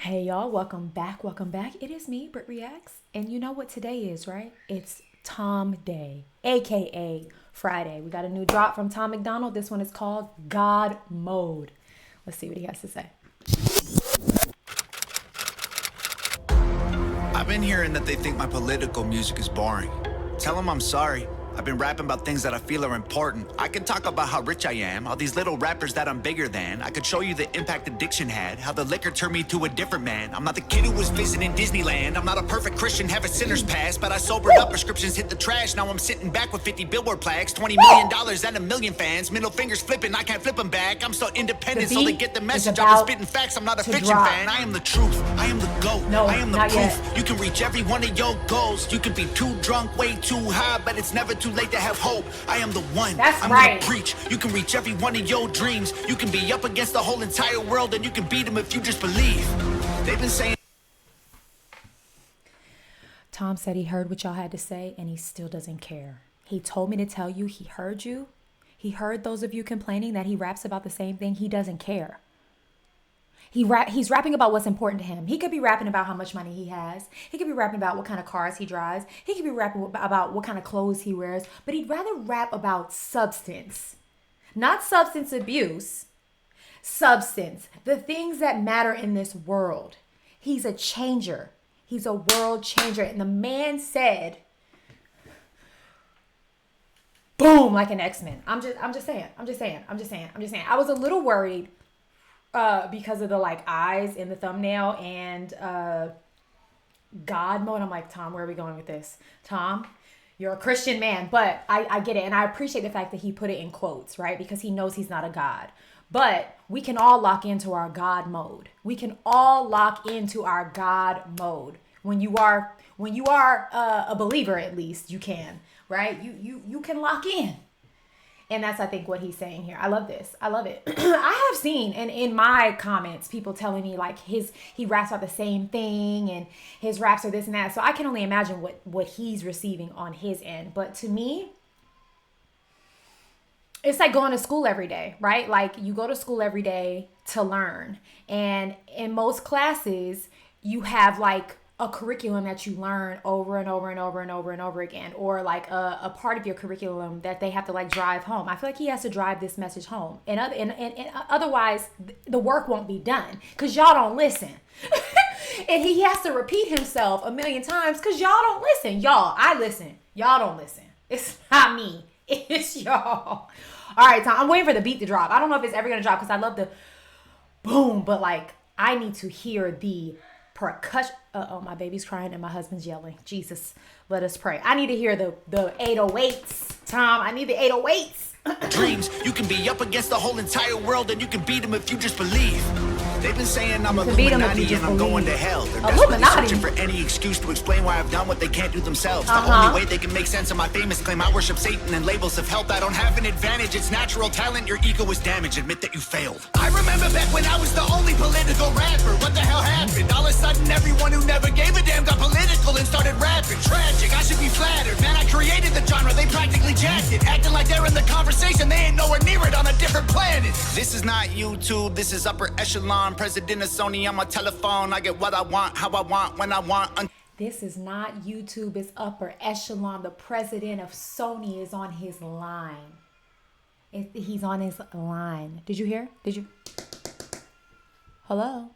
Hey y'all, welcome back. Welcome back. It is me, BrittReacts. And you know what today is, right? It's Tom Day, aka Friday. We got a new drop from Tom Macdonald. This one is called God Mode. Let's see what he has to say. I've been hearing that they think my political music is boring. Tell them I'm sorry. I've been rapping about things that I feel are important. I could talk about how rich I am, all these little rappers that I'm bigger than. I could show you the impact addiction had, how the liquor turned me to a different man. I'm not the kid who was visiting Disneyland. I'm not a perfect Christian, have a sinner's past, but I sobered up, prescriptions hit the trash. Now I'm sitting back with 50 billboard plaques, $20 million and a million fans. Middle fingers flipping, I can't flip them back. I'm so independent, so they get the message. I'm spitting facts, I'm not a fiction fan. I am the truth, I am the GOAT, I am the proof. Yet. You can reach every one of your goals. You can be too drunk, way too high, but it's never too late to have hope. I am the one. That's I'm right. Gonna preach. You can reach every one of your dreams. You can be up against the whole entire world, and you can beat them if you just believe. They've been saying. Tom said he heard what y'all had to say, and he still doesn't care. He told me to tell you he heard you. He heard those of you complaining that he raps about the same thing. He doesn't care. He's rapping about what's important to him. He could be rapping about how much money he has. He could be rapping about what kind of cars he drives. He could be rapping about what kind of clothes he wears. But he'd rather rap about substance. Not substance abuse. Substance. The things that matter in this world. He's a changer. He's a world changer. And the man said, boom, like an X-Men. I'm just saying. I was a little worried because of the eyes in the thumbnail and God mode. I'm like, Tom, where are we going with this? Tom, you're a Christian man, but I get it. And I appreciate the fact that he put it in quotes, right? Because he knows he's not a God. But we can all lock into our God mode. We can all lock into our God mode. When you are a believer, at least you can, right? You can lock in. And that's, I think, what he's saying here. I love this. I love it. I have seen, and in my comments, people telling me he raps about the same thing and his raps are this and that. So I can only imagine what he's receiving on his end. But to me, it's like going to school every day, right? Like you go to school every day to learn. And in most classes, you have a curriculum that you learn over and over and over and over and over again, or a part of your curriculum that they have to drive home. I feel like he has to drive this message home, and otherwise the work won't be done because y'all don't listen. And he has to repeat himself a million times because y'all don't listen. I listen. Y'all don't listen. It's not me. It's y'all. All right, Tom. I'm waiting for the beat to drop. I don't know if it's ever gonna drop because I love the boom, but I need to hear the percussion. Uh-oh, my baby's crying and my husband's yelling. Jesus, let us pray. I need to hear the 808s, Tom. I need the 808s. Dreams, you can be up against the whole entire world, and you can beat them if you just believe. They've been saying I'm Illuminati and I'm going to hell. They're desperately searching for any excuse to explain why I've done what they can't do themselves. The only way they can make sense of my famous claim I worship Satan and labels of health. I don't have an advantage, it's natural talent. Your ego is damaged, admit that you failed. I remember back when I was the only political rapper. What the hell happened? All of a sudden everyone who never gave a damn got political and started rapping. Tragic, I should be flattered. Man, I created the genre, they practically jacked it. Acting like they're in the conversation, they ain't nowhere near it, on a different planet. This is not YouTube, this is upper echelon. President of Sony on my telephone. I get what I want, how I want, when I want. This is not YouTube, it's upper echelon. The president of Sony is on his line. He's on his line. Did you hear? Did you? Hello?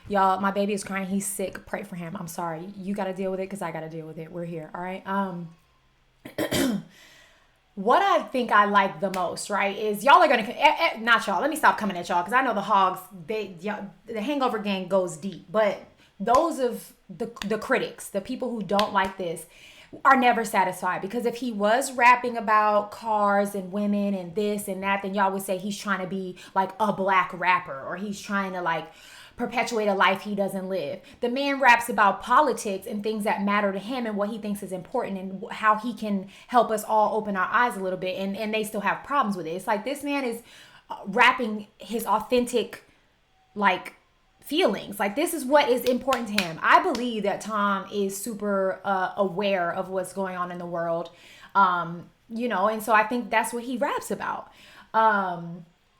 Y'all, my baby is crying. He's sick. Pray for him. I'm sorry. You got to deal with it because I got to deal with it. We're here. All right. What I think I like the most, right, is y'all are going to, not y'all, let me stop coming at y'all because I know the hogs, the Hangover gang goes deep, but those of the critics, the people who don't like this, are never satisfied, because if he was rapping about cars and women and this and that, then y'all would say he's trying to be like a black rapper, or he's trying to perpetuate a life he doesn't live. The man raps about politics and things that matter to him and what he thinks is important and how he can help us all open our eyes a little bit, and they still have problems with it. It's like this man is rapping his authentic feelings. This is what is important to him. I believe that Tom is super aware of what's going on in the world, and so I think that's what he raps about.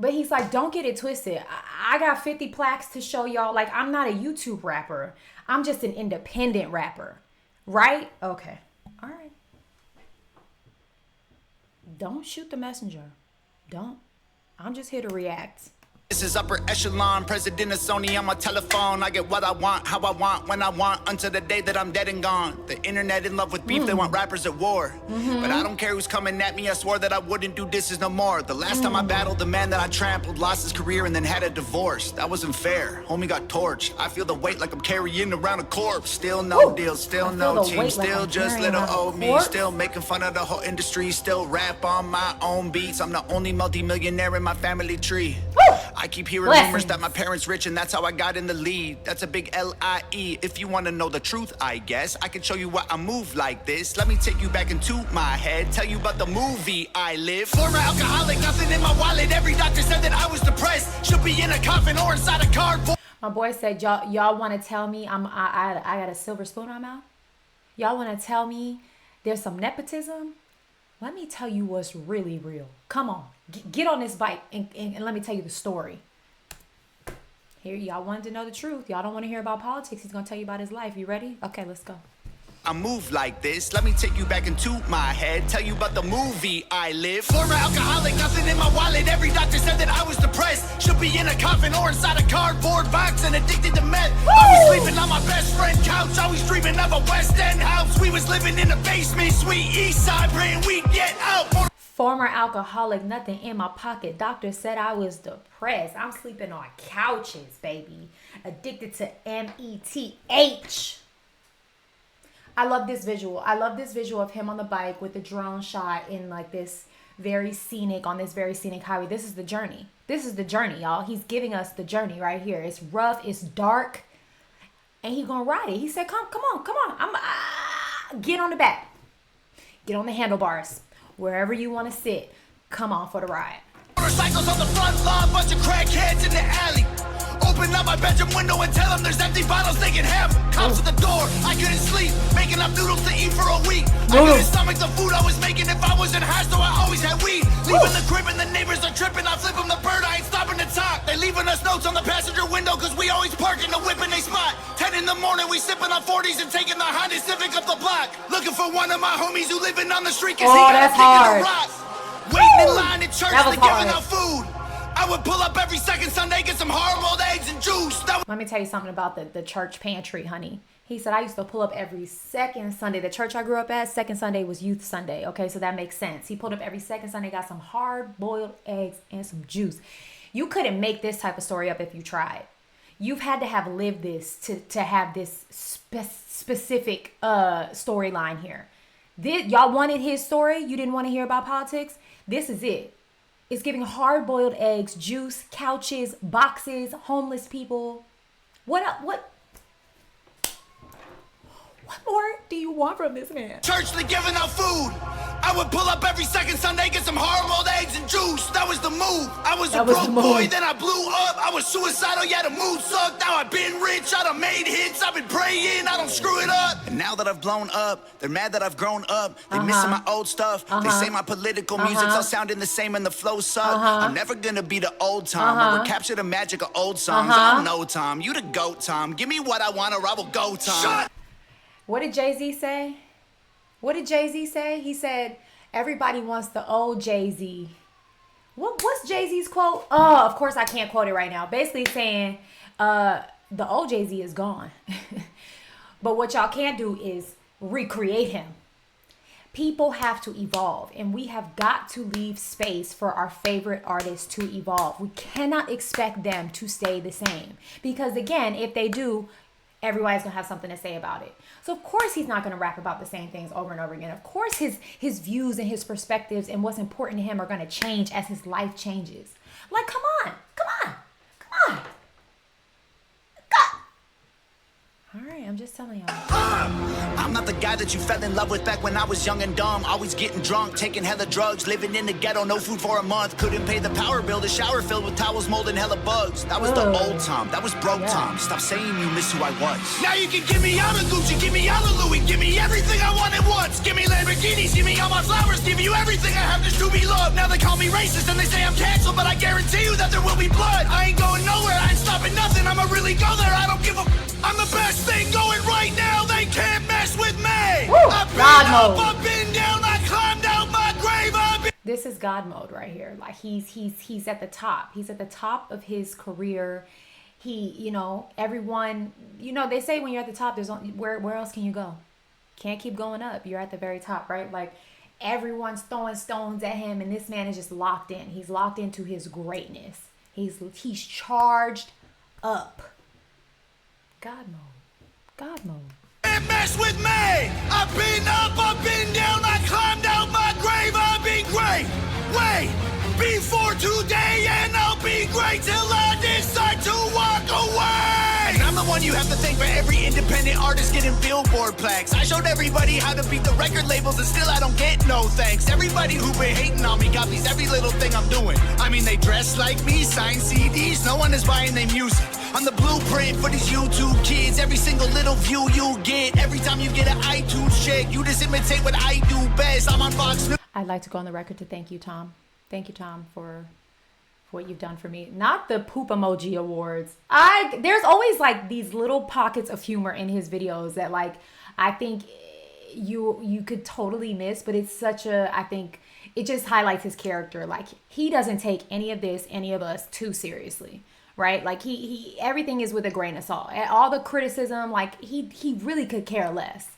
But he's like, don't get it twisted. I got 50 plaques to show y'all. Like, I'm not a YouTube rapper. I'm just an independent rapper. Right? Okay. All right. Don't shoot the messenger. Don't. I'm just here to react. This is upper echelon, president of Sony on my telephone. I get what I want, how I want, when I want, until the day that I'm dead and gone. The internet in love with beef, they want rappers at war. But I don't care who's coming at me, I swore that I wouldn't do disses no more. The last time I battled, the man that I trampled lost his career and then had a divorce. That wasn't fair, homie got torched. I feel the weight like I'm carrying around a corpse. Still no deal, still no team, still just little old me. Still making fun of the whole industry, still rap on my own beats. I'm the only multi-millionaire in my family tree. I keep hearing rumors that my parents rich and that's how I got in the lead. That's a big L-I-E. If you want to know the truth, I guess I can show you why I move like this. Let me take you back into my head, tell you about the movie I live. Former alcoholic, nothing in my wallet. Every doctor said that I was depressed. Should be in a coffin or inside a cardboard. My boy said, y'all want to tell me I got a silver spoon in my mouth? Y'all want to tell me there's some nepotism? Let me tell you what's really real. Come on, get on this bike and let me tell you the story. Here, y'all wanted to know the truth. Y'all don't want to hear about politics. He's going to tell you about his life. You ready? Okay, let's go. I move like this. Let me take you back into my head, tell you about the movie I live. Former alcoholic, nothing in my wallet. Every doctor said that I was depressed. Should be in a coffin or inside a cardboard box and addicted to meth. Woo! I was sleeping on my best friend couch. Always dreaming of a West End house. We was living in a basement, sweet east side, praying we'd get out. Former alcoholic, nothing in my pocket. Doctor said I was depressed. I'm sleeping on couches, baby. Addicted to METH. I love this visual. I love this visual of him on the bike with the drone shot in like this very scenic, on this very scenic highway. This is the journey. This is the journey, y'all. He's giving us the journey right here. It's rough, it's dark, and he gonna ride it. He said, come on. Get on the back. Get on the handlebars. Wherever you want to sit, come on for the ride. Motorcycles on the front lawn, bunch of crackheads in the alley. Open up my bedroom window and tell them there's empty bottles they can have. Cops at the door, I couldn't sleep. Making up noodles to eat for a week. I couldn't stomach the food I was making if I wasn't high, so I always had weed. Leaving the crib and the neighbors are tripping. I flip them the bird, I ain't stopping to talk. They leaving us notes on the passenger window cause we always park in the whip and they spot. 10 in the morning, we sipping on 40s and taking the Honda Civic up the block. Looking for one of my homies who living on the street cause he got a kick in the rocks. Waiting in line at church, they giving out food. I would pull up every second Sunday, get some hard-boiled eggs and juice. Let me tell you something about the church pantry, honey. He said, I used to pull up every second Sunday. The church I grew up at, second Sunday was youth Sunday. Okay, so that makes sense. He pulled up every second Sunday, got some hard-boiled eggs and some juice. You couldn't make this type of story up if you tried. You've had to have lived this to have this specific storyline here. Y'all wanted his story? You didn't want to hear about politics? This is it. It's giving hard-boiled eggs, juice, couches, boxes, homeless people. What more do you want from this man? Church, they giving out food. I would pull up every second Sunday, get some hard-boiled eggs and juice. That was the move. I was a broke boy, then I blew up. I was suicidal, yeah, the mood sucked. Now I've been rich, I done made hits. I've been praying, I don't screw it up. And now that I've blown up, they're mad that I've grown up. They missing my old stuff. They say my political music's all sounding the same and the flow suck. I'm never gonna be the old Tom. I would capture the magic of old songs. I don't know, Tom. You the GOAT, Tom. Give me what I want or I will go, Tom. Shut. What did Jay-Z say? What did Jay-Z say? He said, everybody wants the old Jay-Z. What's Jay-Z's quote? Oh, of course I can't quote it right now. Basically saying the old Jay-Z is gone. But what y'all can't do is recreate him. People have to evolve, and we have got to leave space for our favorite artists to evolve. We cannot expect them to stay the same. Because again, if they do, everybody's going to have something to say about it. So of course he's not going to rap about the same things over and over again. Of course his views and his perspectives and what's important to him are going to change as his life changes. Like, come on. All right, I'm just telling y'all. I'm not the guy that you fell in love with back when I was young and dumb. Always getting drunk, taking hella drugs, living in the ghetto, no food for a month. Couldn't pay the power bill, the shower filled with towels, mold and hella bugs. That was the old Tom, that was broke Tom. Stop saying you miss who I was. Now you can give me all the Gucci, give me all the Louis, give me everything I wanted once. Give me Lamborghinis, give me all my flowers, give you everything I have just to be loved. Now they call me racist and they say I'm canceled, but I guarantee you that there will be blood. I ain't going nowhere, I ain't stopping nothing, I'ma really go there, I don't give a I'm the best thing going right now, they can't mess with me. Woo, I've been God up, mode. I've been down, I climbed out my grave, I've been... This is God mode right here. Like he's at the top. He's at the top of his career. He, you know, everyone, you know, they say when you're at the top, there's only, where else can you go? Can't keep going up. You're at the very top, right? Like everyone's throwing stones at him and this man is just locked in. He's locked into his greatness. He's charged up. God mode. God mode. Can't mess with me. I've been up, I've been down, I climbed out my grave, I've been great. Wait, before today and I'll be great till I decide to walk away. And I'm the one you have to thank for every independent artist getting billboard plaques. I showed everybody how to beat the record labels and still I don't get no thanks. Everybody who been hating on me copies every little thing I'm doing. I mean they dress like me, sign CDs, no one is buying their music. I'm the blueprint for these YouTube kids. Every single little view you get, every time you get an iTunes check, you just imitate what I do best. I'm on Fox News. I'd like to go on the record to thank you, Tom. Thank you, Tom, for what you've done for me. Not the poop emoji awards. There's always like these little pockets of humor in his videos that like I think you could totally miss, but it's such a, I think it just highlights his character. Like he doesn't take any of this, any of us too seriously. Right? Like he everything is with a grain of salt. All the criticism, like he really could care less.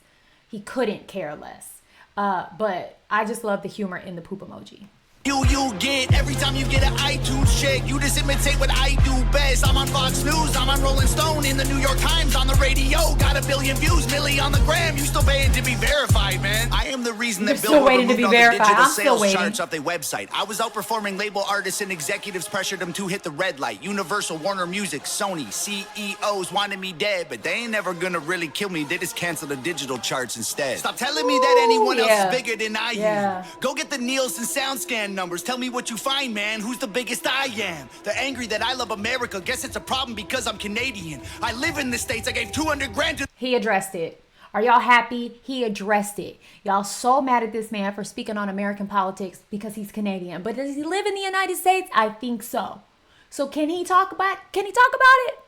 He couldn't care less. But I just love the humor in the poop emoji. You get every time you get an iTunes check, you just imitate what I do best. I'm on Fox News, I'm on Rolling Stone, in the New York Times, on the radio, got 1 billion views, Millie on the gram. You still paying to be verified, man. I am the reason that Billboard removed all the digital sales charts off their website. I was outperforming label artists and executives pressured them to hit the red light. Universal, Warner Music, Sony, CEOs wanted me dead, but they ain't never gonna really kill me. They just cancel the digital charts instead. Stop telling me that anyone else is bigger than I am. Go get the Nielsen SoundScan numbers. Tell me what you find, man. Who's the biggest I am? They're angry that I love America. Guess it's a problem because I'm Canadian. I live in the States. I gave 200 grand to... He addressed it. Are y'all happy? He addressed it. Y'all so mad at this man for speaking on American politics because he's Canadian. But does he live in the United States? I think so. So can he talk about it?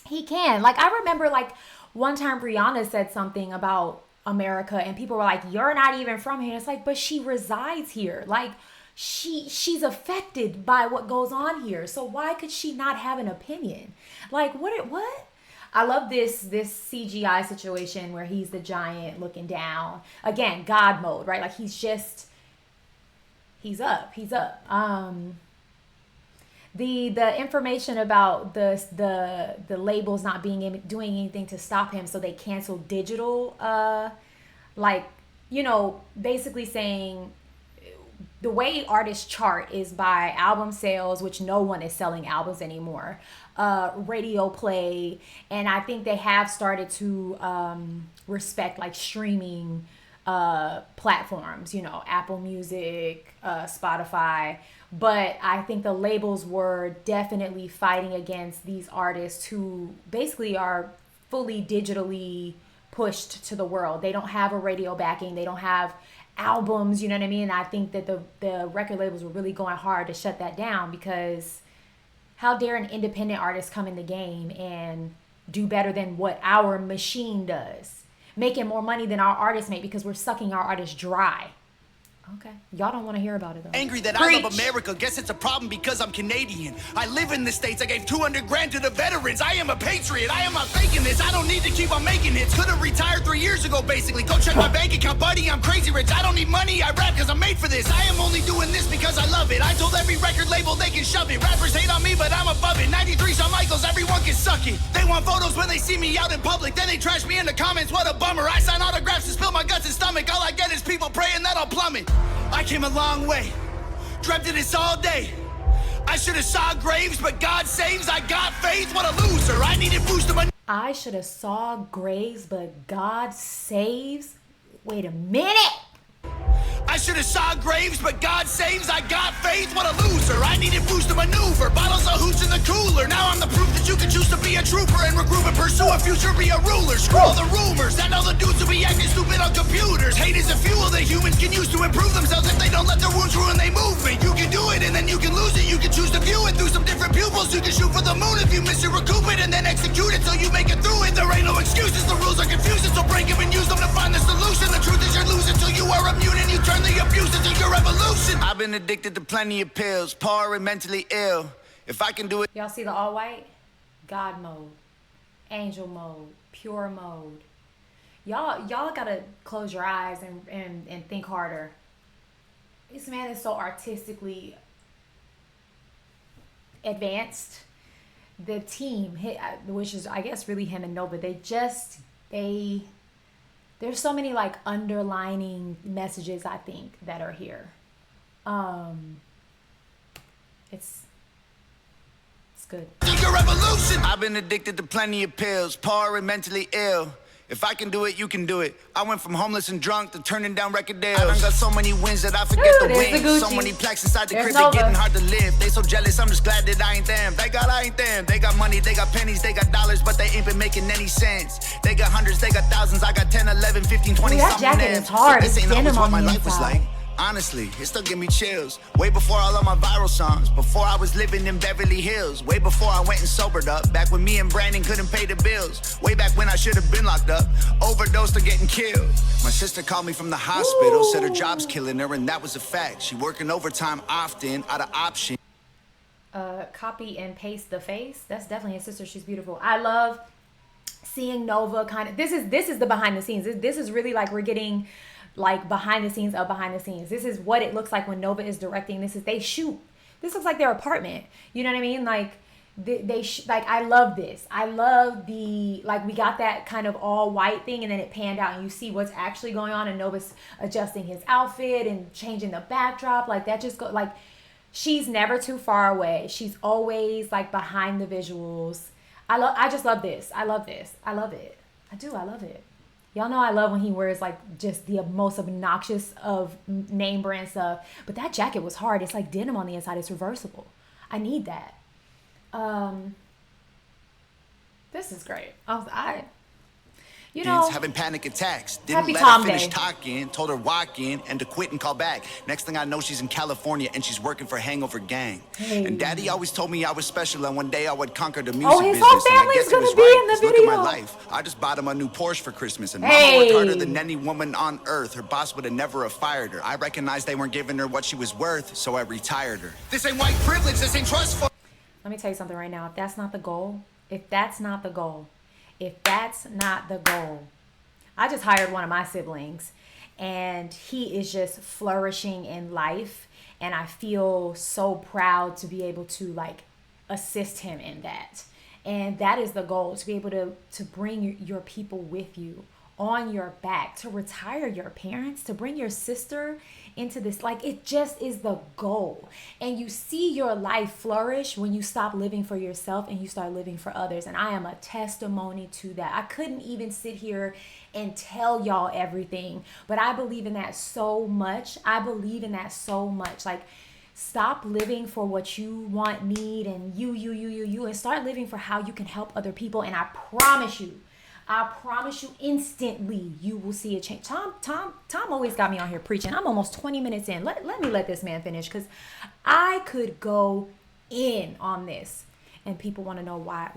He can. Like I remember like one time Rihanna said something about America and people were like, you're not even from here. It's like, but she resides here. Like she's affected by what goes on here. So why could she not have an opinion? Like what? I love this CGI situation where he's the giant looking down. Again, God mode, right? Like he's up. The information about the labels not doing anything to stop him, so they canceled digital, like, you know, basically saying the way artists chart is by album sales, which no one is selling albums anymore, radio play, and I think they have started to respect like streaming platforms, you know, Apple Music, Spotify. But I think the labels were definitely fighting against these artists who basically are fully digitally pushed to the world. They don't have a radio backing. They don't have albums, you know what I mean? And I think that the record labels were really going hard to shut that down, because how dare an independent artist come in the game and do better than what our machine does, making more money than our artists make because we're sucking our artists dry. Okay. Y'all don't want to hear about it, though. Angry that I love America. Guess it's a problem because I'm Canadian. I live in the States. I gave 200 grand to the veterans. I am a patriot. I am not faking this. I don't need to keep on making hits. Could have retired 3 years ago, basically. Go check my bank account, buddy. I'm crazy rich. I don't need money. I rap because I'm made for this. I am only doing this because I love it. I told every record label they can shove it. Rappers hate on me, but I'm above it. 93 Shawn Michaels, everyone can suck it. They want photos when they see me out in public. Then they trash me in the comments. What a bummer. I sign autographs to spill my guts and stomach. All I get is people praying that I'll plummet. I came a long way, dreamt of this all day. I should have saw graves, but God saves. I got faith. What a loser. I needed boost of my... I should have saw graves, but God saves. Wait a minute. I should have saw graves, but God saves. I got faith, what a loser. I needed boost to maneuver, bottles of hooch in the cooler. Now I'm the proof that you can choose to be a trooper and regroup and pursue a future, be a ruler. Screw all the rumors and all the dudes who be acting stupid on computers. Hate is a fuel that humans can use to improve themselves if they don't let their wounds ruin their movement. You can do it and then you can lose it. You can choose to view it through some different pupils. You can shoot for the moon if you miss it, recoup it, and then execute it till you make it through it. There ain't no excuses, the rules are confusing, so break them and use them to find the solution. The truth is you're losing till you are immune and you turn the abuse into your revolution. I've been addicted to plenty of pills, poor and mentally ill. If I can do it. Y'all see the all white? God mode, angel mode, pure mode. Y'all gotta close your eyes and think harder. This man is so artistically advanced. The team, which is I guess really him and Nova, there's so many like underlining messages I think that are here. It's good. Your revolution. I've been addicted to plenty of pills, poor and mentally ill. If I can do it, you can do it. I went from homeless and drunk to turning down record deals. I done got so many wins that I forget the wins. So many plaques inside the crib, they getting hard to live. They so jealous, I'm just glad that I ain't them. I ain't them. They got money, they got pennies, they got dollars, but they ain't been making any sense. They got hundreds, they got thousands. I got 10, 11, 15, 20 that jacket is hard. This ain't always what my life was like. Honestly, it still give me chills. Way before all of my viral songs, before I was living in Beverly Hills, way before I went and sobered up, back when me and Brandon couldn't pay the bills, way back when I should have been locked up, overdosed or getting killed. My sister called me from the hospital, said her job's killing her, and that was a fact. She working overtime often, out of option. Copy and paste the face. That's definitely his sister. She's beautiful. I love seeing Nova kind of. This is the behind the scenes. This is really like we're getting like behind the scenes of behind the scenes. This is what it looks like when Nova is directing. They shoot. This looks like their apartment. You know what I mean? Like like I love this. I love like we got that kind of all white thing and then it panned out and you see what's actually going on and Nova's adjusting his outfit and changing the backdrop. Like that just like she's never too far away. She's always like behind the visuals. I just love this. I love this. I love it. I do. I love it. Y'all know I love when he wears like just the most obnoxious of name brand stuff. But that jacket was hard. It's like denim on the inside. It's reversible. I need that. This is great. You know, having panic attacks. Didn't happy let Tom her finish Day. talking. Told her walk in and to quit and call back. Next thing I know, she's in California and she's working for Hangover Gang. Hey. And Daddy always told me I was special and one day I would conquer the music his business. whole And I family's guess he gonna was be right, in the 'cause look at my video. life. I just bought him a new Porsche for Christmas, and Mama Hey. worked harder than any woman on earth. Her boss would have never have fired her. I recognized they weren't giving her what she was worth, so I retired her. This ain't white privilege. This ain't trust fund. let me tell you something right now. If that's not the goal, I just hired one of my siblings and he is just flourishing in life. And I feel so proud to be able to like assist him in that. And that is the goal, to be able to bring your people with you on your back, to retire your parents, to bring your sister into this. Like it just is the goal. And you see your life flourish when you stop living for yourself and you start living for others. And I am a testimony to that. I couldn't even sit here and tell y'all everything, but I believe in that so much. Like stop living for what you want, need, and you, and start living for how you can help other people. And I promise you instantly you will see a change. Tom always got me on here preaching. I'm almost 20 minutes in. Let me let this man finish, because I could go in on this and people want to know why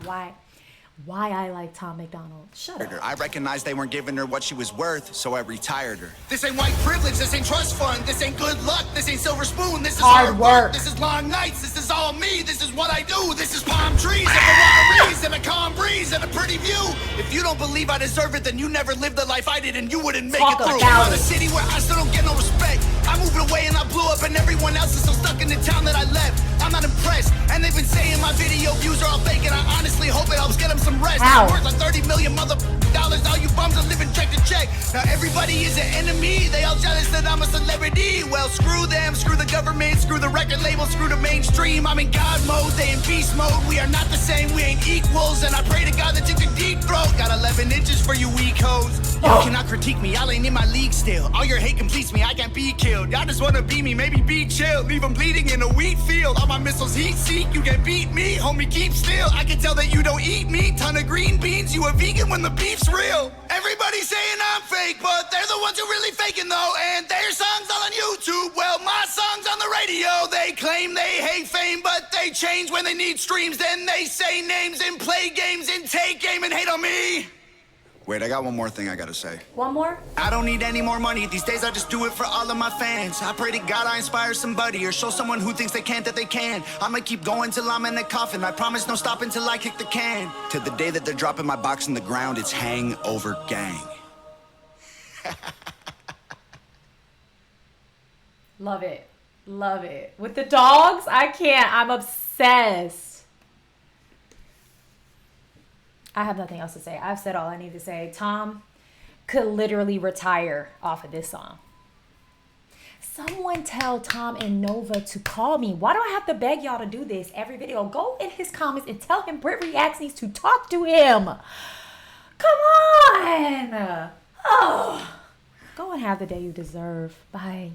I like Tom McDonald. Shut up. I recognized they weren't giving her what she was worth, so I retired her. This ain't white privilege, this ain't trust fund, this ain't good luck, this ain't silver spoon, this is hard work, this is long nights, this is all me, this is what I do, this is palm trees and Ferraris and a calm breeze and a pretty view. If you don't believe I deserve it, then you never lived the life I did and you wouldn't make it through. I'm in a city where I still don't get no respect. I moved away and I blew up and everyone else is still stuck in the town that I left. I'm not impressed, and they've been saying my video views are all fake, and I honestly hope it helps get them some rest. I'm worth like $30 million dollars. All you bums are living check to check. Now everybody is an enemy. They all jealous that I'm a celebrity. Well, screw them, screw the government, screw the record label, screw the mainstream. I'm in God mode, they in beast mode. We are not the same, we ain't equals, and I pray to God that you can deep throat for you weak hoes. Y'all cannot critique me, y'all ain't in my league still. All your hate completes me, I can't be killed. Y'all just wanna be me, maybe be chill. Leave them bleeding in a wheat field. All my missiles heat seek, you can't beat me. Homie, keep still. I can tell that you don't eat meat. Ton of green beans, you a vegan when the beef's real. Everybody's saying I'm fake, but they're the ones who really faking though. And their songs all on YouTube, well, my song's on the radio. They claim they hate fame, but they change when they need streams. Then they say names and play games and take aim and hate on me. Wait, I got one more thing I gotta say. One more? I don't need any more money. These days I just do it for all of my fans. I pray to God I inspire somebody or show someone who thinks they can't that they can. I'ma keep going till I'm in the coffin. I promise no stopping till I kick the can. To the day that they're dropping my box in the ground, it's Hangover Gang. Love it. Love it. With the dogs, I can't. I'm obsessed. I have nothing else to say. I've said all I need to say. Tom could literally retire off of this song. Someone tell Tom and Nova to call me. Why do I have to beg y'all to do this every video? Go in his comments and tell him BrittReacts needs to talk to him. Come on. Oh. Go and have the day you deserve. Bye.